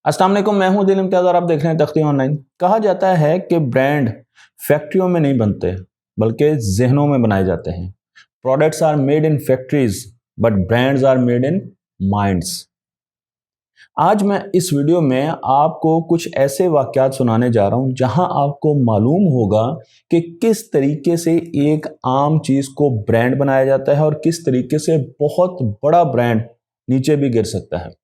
अस्सलाम वालेकुम, मैं हूं दिल इम्तियाज़ और आप देख रहे हैं तख्ती ऑनलाइन। कहा जाता है कि ब्रांड फैक्ट्रियों में नहीं बनते बल्कि जहनों में बनाए जाते हैं। Products are made in factories but brands are made in minds. आज मैं इस वीडियो में आपको कुछ ऐसे वाक़यात सुनाने जा रहा हूं जहां आपको मालूम होगा कि किस तरीके से एक आम चीज़ को ब्रांड बनाया जाता है और किस तरीके से बहुत बड़ा ब्रांड नीचे भी गिर सकता है।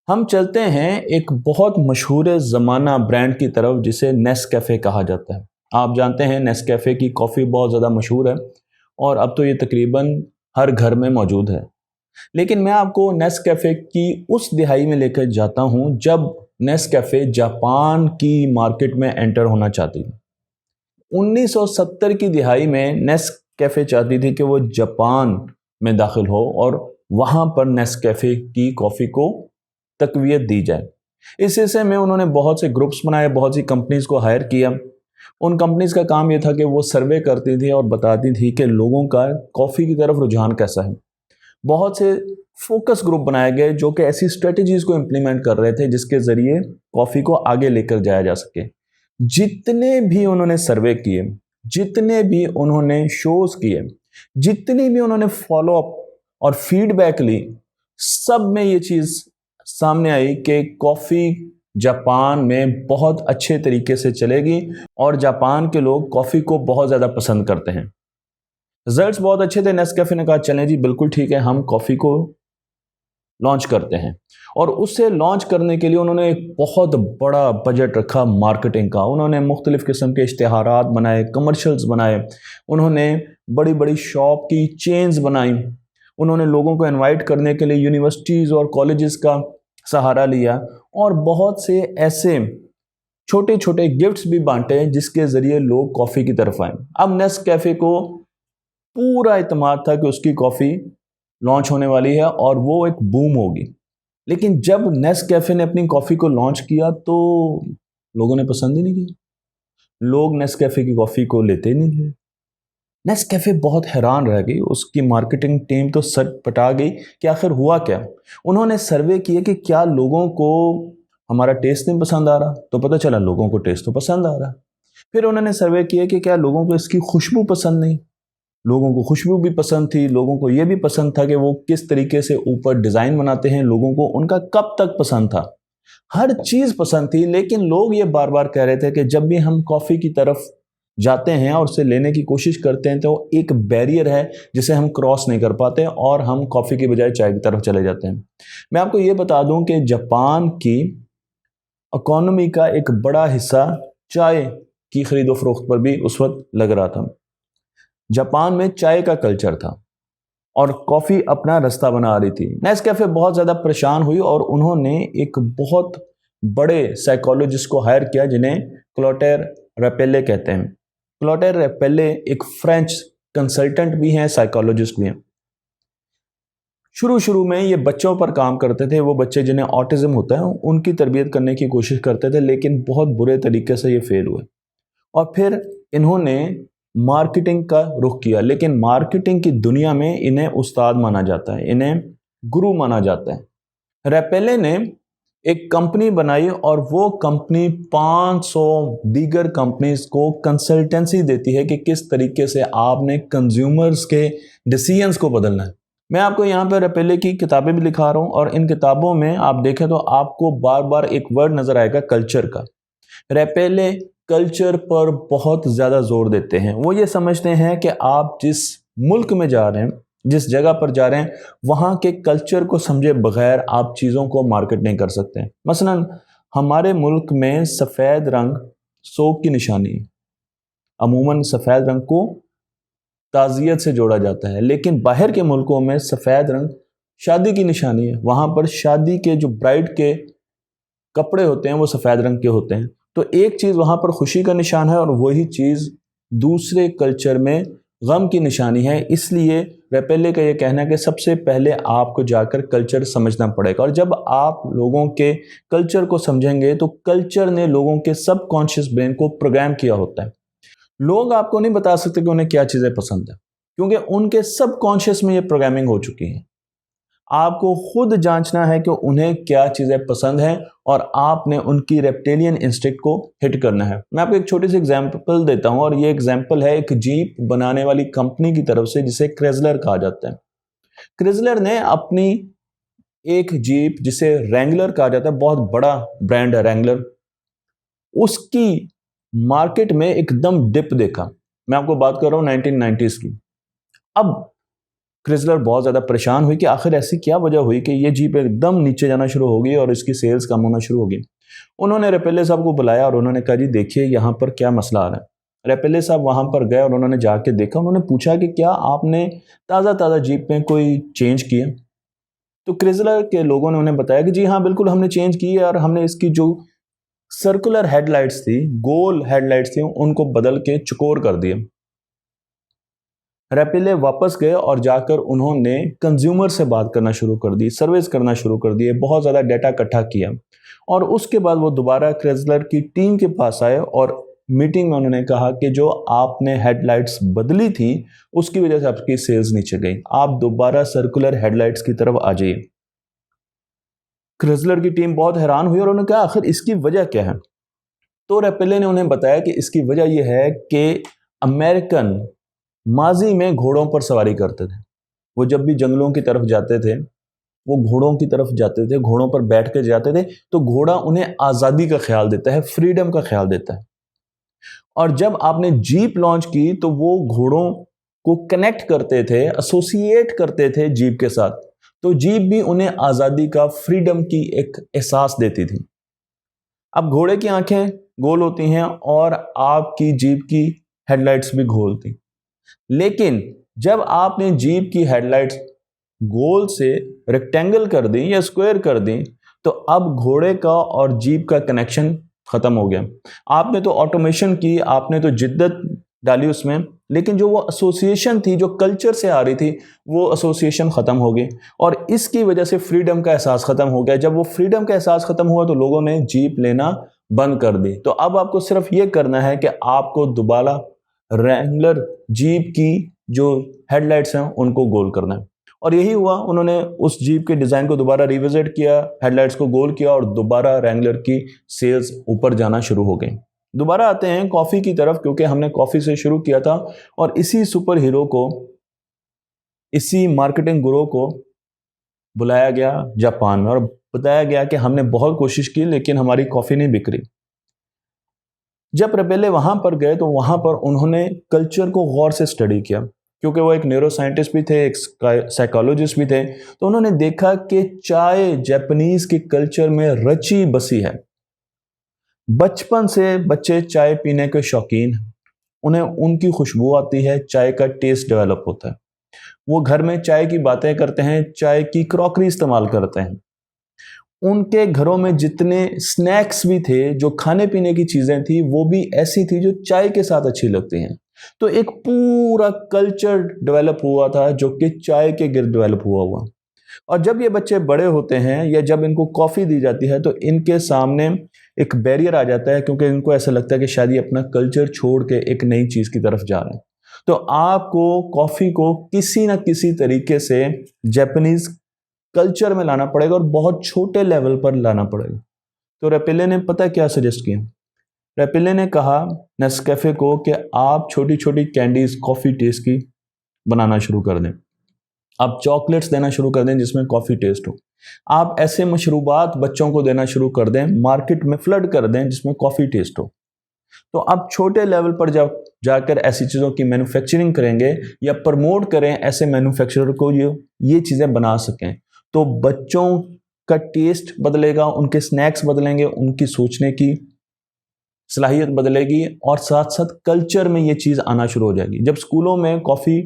हम चलते हैं एक बहुत मशहूर ज़माना ब्रांड की तरफ जिसे नेस्कैफ़े कहा जाता है। आप जानते हैं नेस्कैफ़े की कॉफ़ी बहुत ज़्यादा मशहूर है और अब तो ये तकरीबन हर घर में मौजूद है। लेकिन मैं आपको नेस्कैफ़े की उस दिहाई में लेकर जाता हूँ जब नेस्कैफ़े जापान की मार्केट में एंटर होना चाहती थी। 1970 की दिहाई में नेस्कैफ़े चाहती थी कि वो जापान में दाखिल हो और वहाँ पर नेस्कैफ़े की कॉफ़ी को तकवीत दी जाए। इस सिलसिले में उन्होंने बहुत से ग्रुप्स बनाए, बहुत सी कंपनीज़ को हायर किया। उन कंपनीज़ का काम ये था कि वो सर्वे करती थी और बताती थी कि लोगों का कॉफ़ी की तरफ रुझान कैसा है। बहुत से फोकस ग्रुप बनाए गए जो कि ऐसी स्ट्रेटजीज़ को इम्प्लीमेंट कर रहे थे जिसके ज़रिए कॉफ़ी को आगे लेकर जाया जा सके। जितने भी उन्होंने सर्वे किए, जितने भी उन्होंने शोज़ किए, जितनी भी उन्होंने फॉलोअप और फीडबैक ली, सब में ये चीज़ सामने आई कि कॉफ़ी जापान में बहुत अच्छे तरीके से चलेगी और जापान के लोग कॉफ़ी को बहुत ज़्यादा पसंद करते हैं। रिजल्ट्स बहुत अच्छे थे। नेस्कैफे ने कहा चलें जी, बिल्कुल ठीक है, हम कॉफ़ी को लॉन्च करते हैं। और उससे लॉन्च करने के लिए उन्होंने एक बहुत बड़ा बजट रखा मार्केटिंग का। उन्होंने मुख्तलिफ़ किस्म के इश्तिहारात बनाए, कमर्शियल्स बनाए, उन्होंने बड़ी बड़ी शॉप की चेन्स बनाई, उन्होंने लोगों को इनवाइट करने के लिए यूनिवर्सिटीज़ और कॉलेजेस का सहारा लिया और बहुत से ऐसे छोटे छोटे गिफ्ट्स भी बांटे जिसके ज़रिए लोग कॉफ़ी की तरफ आए। अब नेस्कैफ़े को पूरा इत्मीनान था कि उसकी कॉफ़ी लॉन्च होने वाली है और वो एक बूम होगी। लेकिन जब नेस्कैफ़े ने अपनी कॉफ़ी को लॉन्च किया तो लोगों ने पसंद ही नहीं किया। लोग नेस्कैफ़े की कॉफ़ी को लेते ही नहीं थे। नेस्कैफ़े बहुत हैरान रह गई, उसकी मार्केटिंग टीम तो सट पटा गई कि आखिर हुआ क्या। उन्होंने सर्वे किए कि क्या लोगों को हमारा टेस्ट नहीं पसंद आ रहा, तो पता चला लोगों को टेस्ट तो पसंद आ रहा। फिर उन्होंने सर्वे किया कि क्या लोगों को इसकी खुशबू पसंद नहीं। लोगों को खुशबू भी पसंद थी, लोगों को ये भी पसंद था कि वो किस तरीके से ऊपर डिज़ाइन बनाते हैं, लोगों को उनका कप तक पसंद था, हर चीज़ पसंद थी। लेकिन लोग ये बार बार कह रहे थे कि जब भी हम कॉफ़ी की तरफ जाते हैं और उसे लेने की कोशिश करते हैं तो एक बैरियर है जिसे हम क्रॉस नहीं कर पाते और हम कॉफ़ी की बजाय चाय की तरफ चले जाते हैं। मैं आपको ये बता दूं कि जापान की इकोनॉमी का एक बड़ा हिस्सा चाय की खरीदो फरोख्त पर भी उस वक्त लग रहा था। जापान में चाय का कल्चर था और कॉफ़ी अपना रास्ता बना रही थी। नेस्कैफे बहुत ज़्यादा परेशान हुई और उन्होंने एक बहुत बड़े साइकोलॉजिस्ट को हायर किया जिन्हें क्लोटेर रेपेले कहते हैं। क्लोटेर रेपेले एक फ्रेंच कंसल्टेंट भी हैं, साइकोलॉजिस्ट भी हैं। शुरू में ये बच्चों पर काम करते थे। वो बच्चे जिन्हें ऑटिज़म होता है उनकी तरबियत करने की कोशिश करते थे, लेकिन बहुत बुरे तरीके से ये फेल हुए। और फिर इन्होंने मार्केटिंग का रुख किया, लेकिन मार्केटिंग की दुनिया में इन्हें उस्ताद माना जाता है, इन्हें गुरु माना जाता है। रेपेले ने एक कंपनी बनाई और वो कंपनी 500 दीगर कंपनीज को कंसल्टेंसी देती है कि किस तरीके से आपने कंज्यूमर्स के डिसीजंस को बदलना है। मैं आपको यहाँ पे रेपेले की किताबें भी लिखा रहा हूँ और इन किताबों में आप देखें तो आपको बार बार एक वर्ड नजर आएगा, कल्चर का। रेपेले कल्चर पर बहुत ज़्यादा जोर देते हैं। वो ये समझते हैं कि आप जिस मुल्क में जा रहे हैं, जिस जगह पर जा रहे हैं, वहाँ के कल्चर को समझे बगैर आप चीज़ों को मार्केट नहीं कर सकते। मसलन हमारे मुल्क में सफ़ेद रंग सोग की निशानी है। अमूमन सफ़ेद रंग को ताज़ियत से जोड़ा जाता है, लेकिन बाहर के मुल्कों में सफ़ेद रंग शादी की निशानी है। वहाँ पर शादी के जो ब्राइड के कपड़े होते हैं वो सफ़ेद रंग के होते हैं। तो एक चीज़ वहाँ पर खुशी का निशान है और वही चीज़ दूसरे कल्चर में गम की निशानी है। इसलिए रेपेले का ये कहना है कि सबसे पहले आपको जाकर कल्चर समझना पड़ेगा, और जब आप लोगों के कल्चर को समझेंगे तो कल्चर ने लोगों के सबकॉन्शियस ब्रेन को प्रोग्राम किया होता है। लोग आपको नहीं बता सकते कि उन्हें क्या चीज़ें पसंद है, क्योंकि उनके सबकॉन्शियस में ये प्रोग्रामिंग हो चुकी है। آپ کو خود جانچنا ہے کہ انہیں کیا چیزیں پسند ہیں اور آپ نے ان کی ریپٹیلین انسٹنکٹ کو ہٹ کرنا ہے. میں آپ کو ایک چھوٹی سی ایگزامپل دیتا ہوں، اور یہ ایگزامپل ہے ایک جیپ بنانے والی کمپنی کی طرف سے جسے کرزلر کہا جاتا ہے. کرزلر نے اپنی ایک جیپ جسے رینگلر کہا جاتا ہے، بہت بڑا برانڈ ہے رینگلر، اس کی مارکیٹ میں ایک دم ڈپ دیکھا. میں آپ کو بات کر رہا ہوں 1990s کی. اب کرزلر بہت زیادہ پریشان ہوئی کہ آخر ایسی کیا وجہ ہوئی کہ یہ جیپ ایک دم نیچے جانا شروع ہو گئی اور اس کی سیلز کم ہونا شروع ہو گئی. انہوں نے ریپیلے صاحب کو بلایا اور انہوں نے کہا جی دیکھیے یہاں پر کیا مسئلہ آ رہا ہے. ریپیلے صاحب وہاں پر گئے اور انہوں نے جا کے دیکھا. انہوں نے پوچھا کہ کیا آپ نے تازہ جیپ میں کوئی چینج کیا؟ تو کرزلر کے لوگوں نے انہیں بتایا کہ جی ہاں بالکل ہم نے چینج کی ہے، اور ہم نے اس کی جو سرکولر ہیڈ لائٹس تھی، گول ہیڈ لائٹس تھی، ان کو بدل کے چکور کر دیا. ریپیلے واپس گئے اور جا کر انہوں نے کنزیومر سے بات کرنا شروع کر دی، سروس کرنا شروع کر دی، بہت زیادہ ڈیٹا اکٹھا کیا، اور اس کے بعد وہ دوبارہ کرزلر کی ٹیم کے پاس آئے اور میٹنگ میں انہوں نے کہا کہ جو آپ نے ہیڈ لائٹس بدلی تھی اس کی وجہ سے آپ کی سیلز نیچے گئی، آپ دوبارہ سرکولر ہیڈ لائٹس کی طرف آ جائیے. کرزلر کی ٹیم بہت حیران ہوئی اور انہوں نے کہا آخر اس کی وجہ کیا ہے؟ تو ریپیلے نے انہیں بتایا کہ اس کی وجہ یہ ہے کہ امریکن ماضی میں گھوڑوں پر سواری کرتے تھے. وہ جب بھی جنگلوں کی طرف جاتے تھے، وہ گھوڑوں کی طرف جاتے تھے، گھوڑوں پر بیٹھ کے جاتے تھے، تو گھوڑا انہیں آزادی کا خیال دیتا ہے، فریڈم کا خیال دیتا ہے. اور جب آپ نے جیپ لانچ کی تو وہ گھوڑوں کو کنیکٹ کرتے تھے، ایسوسیٹ کرتے تھے جیپ کے ساتھ، تو جیپ بھی انہیں آزادی کا، فریڈم کی ایک احساس دیتی تھی. اب گھوڑے کی آنکھیں گول ہوتی ہیں اور آپ کی جیپ کی ہیڈ لائٹس بھی گول تھی، لیکن جب آپ نے جیپ کی ہیڈ لائٹس گول سے ریکٹینگل کر دی یا اسکوائر کر دی تو اب گھوڑے کا اور جیپ کا کنیکشن ختم ہو گیا. آپ نے تو آٹومیشن کی، آپ نے تو جدت ڈالی اس میں، لیکن جو وہ ایسوسیشن تھی، جو کلچر سے آ رہی تھی، وہ ایسوسیشن ختم ہو گئی، اور اس کی وجہ سے فریڈم کا احساس ختم ہو گیا. جب وہ فریڈم کا احساس ختم ہوا تو لوگوں نے جیپ لینا بند کر دی. تو اب آپ کو صرف یہ کرنا ہے کہ آپ کو دوبارہ رینگلر جیپ کی جو ہیڈ لائٹس ہیں ان کو گول کرنا ہے. اور یہی ہوا، انہوں نے اس جیپ کے ڈیزائن کو دوبارہ ریوزٹ کیا، ہیڈ لائٹس کو گول کیا، اور دوبارہ رینگلر کی سیلز اوپر جانا شروع ہو گئی. دوبارہ آتے ہیں کافی کی طرف، کیونکہ ہم نے کافی سے شروع کیا تھا، اور اسی سپر ہیرو کو، اسی مارکیٹنگ گروہ کو بلایا گیا جاپان میں، اور بتایا گیا کہ ہم نے بہت کوشش کی لیکن ہماری کافی نہیں بک رہی. جب ریپیلے وہاں پر گئے تو وہاں پر انہوں نے کلچر کو غور سے اسٹڈی کیا، کیونکہ وہ ایک نیورو سائنٹسٹ بھی تھے، ایک سائیکالوجسٹ بھی تھے. تو انہوں نے دیکھا کہ چائے جاپنیز کے کلچر میں رچی بسی ہے. بچپن سے بچے چائے پینے کے شوقین ہیں، انہیں ان کی خوشبو آتی ہے، چائے کا ٹیسٹ ڈیولپ ہوتا ہے، وہ گھر میں چائے کی باتیں کرتے ہیں، چائے کی کراکری استعمال کرتے ہیں. ان کے گھروں میں جتنے سنیکس بھی تھے، جو کھانے پینے کی چیزیں تھیں، وہ بھی ایسی تھی جو چائے کے ساتھ اچھی لگتی ہیں. تو ایک پورا کلچر ڈیولپ ہوا تھا جو کہ چائے کے گرد ڈیولپ ہوا. اور جب یہ بچے بڑے ہوتے ہیں یا جب ان کو کافی دی جاتی ہے تو ان کے سامنے ایک بیریئر آ جاتا ہے، کیونکہ ان کو ایسا لگتا ہے کہ شاید یہ اپنا کلچر چھوڑ کے ایک نئی چیز کی طرف جا رہے ہیں. تو آپ کو کافی کو کسی نہ کسی طریقے سے جاپنیز کلچر میں لانا پڑے گا، اور بہت چھوٹے لیول پر لانا پڑے گا. تو ریپیلے نے پتہ کیا سجیسٹ کیا؟ ریپیلے نے کہا نیسکیفے کو کہ آپ چھوٹی چھوٹی کینڈیز کافی ٹیسٹ کی بنانا شروع کر دیں، آپ چاکلیٹس دینا شروع کر دیں جس میں کافی ٹیسٹ ہو، آپ ایسے مشروبات بچوں کو دینا شروع کر دیں، مارکیٹ میں فلڈ کر دیں جس میں کافی ٹیسٹ ہو. تو آپ چھوٹے لیول پر جا کر ایسی چیزوں کی مینوفیکچرنگ کریں گے یا پرموٹ کریں ایسے مینوفیکچرر کو یہ چیزیں بنا سکیں، تو بچوں کا ٹیسٹ بدلے گا، ان کے سنیکس بدلیں گے، ان کی سوچنے کی صلاحیت بدلے گی، اور ساتھ ساتھ کلچر میں یہ چیز آنا شروع ہو جائے گی. جب اسکولوں میں کافی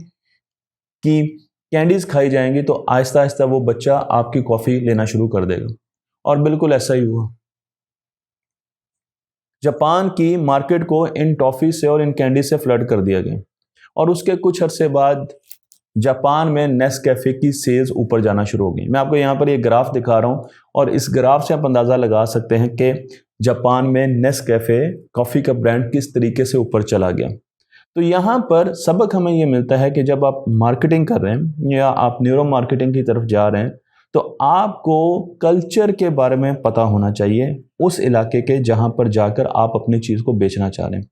کی کینڈیز کھائی جائیں گی تو آہستہ آہستہ وہ بچہ آپ کی کافی لینا شروع کر دے گا. اور بالکل ایسا ہی ہوا. جاپان کی مارکیٹ کو ان ٹافی سے اور ان کینڈی سے فلڈ کر دیا گیا، اور اس کے کچھ عرصے بعد جاپان میں نیسکیفے کی سیلز اوپر جانا شروع ہو گئی. میں آپ کو یہاں پر یہ گراف دکھا رہا ہوں، اور اس گراف سے آپ اندازہ لگا سکتے ہیں کہ جاپان میں نیسکیفے کافی کا برانڈ کس طریقے سے اوپر چلا گیا. تو یہاں پر سبق ہمیں یہ ملتا ہے کہ جب آپ مارکیٹنگ کر رہے ہیں یا آپ نیورو مارکیٹنگ کی طرف جا رہے ہیں तो आपको कल्चर के बारे में पता होना चाहिए, उस इलाके के जहाँ पर जाकर आप अपनी चीज़ को बेचना चाह रहे हैं।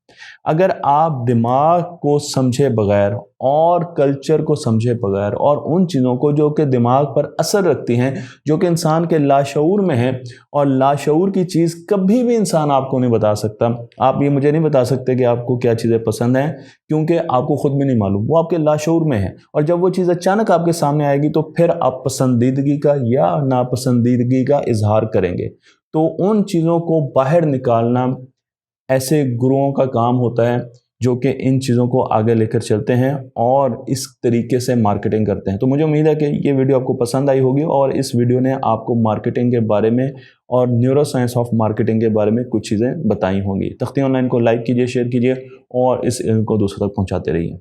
अगर आप दिमाग को समझे बगैर और कल्चर को समझे बगैर और उन चीज़ों को जो कि दिमाग पर असर रखती हैं, जो कि इंसान के लाशऊर में है, और लाशऊर की चीज़ कभी भी इंसान आपको नहीं बता सकता। आप ये मुझे नहीं बता सकते कि आपको क्या चीज़ें पसंद हैं, क्योंकि आपको खुद भी नहीं मालूम, वो आपके लाशऊर में है। और जब वो चीज़ अचानक आपके सामने आएगी तो फिर आप पसंदीदगी का या नापसंदीदगी का इजहार करेंगे। तो उन चीज़ों को बाहर निकालना ऐसे गुरुओं का काम होता है जो कि इन चीज़ों को आगे लेकर चलते हैं और इस तरीके से मार्केटिंग करते हैं। तो मुझे उम्मीद है कि ये वीडियो आपको पसंद आई होगी और इस वीडियो ने आपको मार्केटिंग के बारे में और न्यूरो साइंस ऑफ मार्केटिंग के बारे में कुछ चीज़ें बताई होंगी। तख्ती ऑनलाइन को लाइक कीजिए, शेयर कीजिए और इस इल्म को दूसरों तक पहुँचाते रहिए।